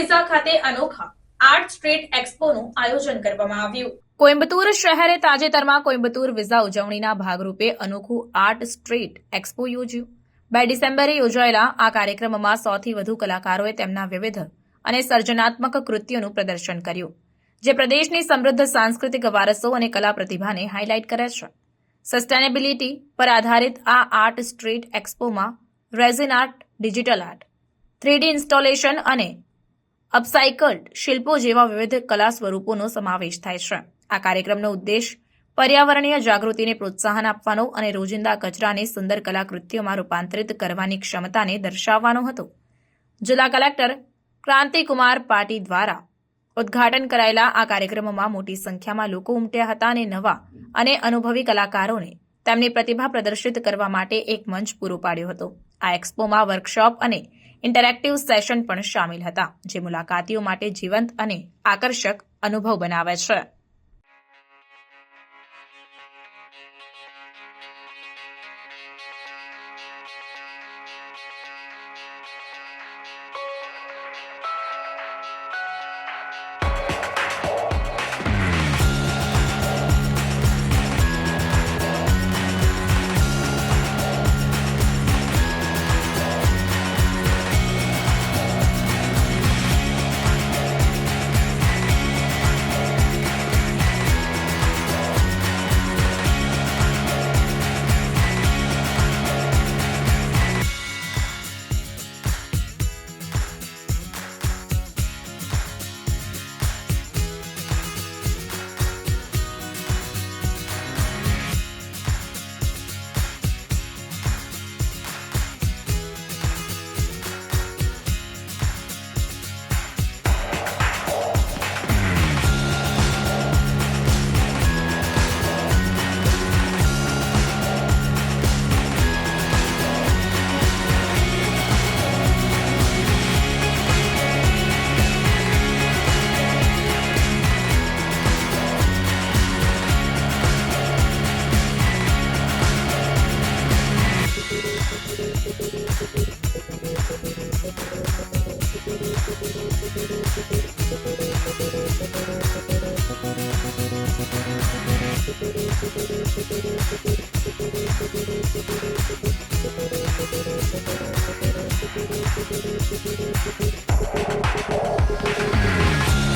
Visa ખાતે અનોખા art street એક્સપોનું આયોજન કરવામાં આવ્યું। કોઇમ્બતુર શહેરે તાજેતરમાં કોઇમ્બતુર વિઝા ઉજવણીના ભાગરૂપે અનોખું આર્ટ સ્ટ્રીટ એક્સપો યોજ્યું। 2 ડિસેમ્બરે યોજાયેલા આ કાર્યક્રમમાં 100થી વધુ કલાકારોએ તેમના વિવિધ અને સર્જનાત્મક કૃતિઓનું પ્રદર્શન કર્યું, જે પ્રદેશની સમૃદ્ધ સાંસ્કૃતિક વારસો અને કલા પ્રતિભાને હાઇલાઇટ કરે છે। સસ્ટેનેબિલિટી પર આધારિત આ આર્ટ સ્ટ્રીટ એક્સપોમાં resin art, digital art, 3D installation અને અપસાઇકલ્ડ શિલ્પો જેવા વિવિધ કલા સ્વરૂપોનો સમાવેશ થાય છે। આ કાર્યક્રમનો ઉદ્દેશ પર્યાવરણીય જાગૃતિને પ્રોત્સાહન આપવાનો અને રોજિંદા કચરાને સુંદર કલાકૃતિઓમાં રૂપાંતરિત કરવાની ક્ષમતાને દર્શાવવાનો હતો। જિલ્લા કલેક્ટર ક્રાંતિકુમાર પાટી દ્વારા ઉદ્ઘાટન કરાયેલા આ કાર્યક્રમમાં મોટી સંખ્યામાં લોકો ઉમટ્યા હતા અને નવા અને અનુભવી કલાકારોને તેમની પ્રતિભા પ્રદર્શિત કરવા માટે એક મંચ પૂરો પાડ્યો હતો। આ એક્સપોમાં વર્કશોપ અને ઇન્ટરેક્ટિવ સેશન પણ શામેલ હતા, જે મુલાકાતીઓ માટે જીવંત અને આકર્ષક અનુભવ બનાવે છે।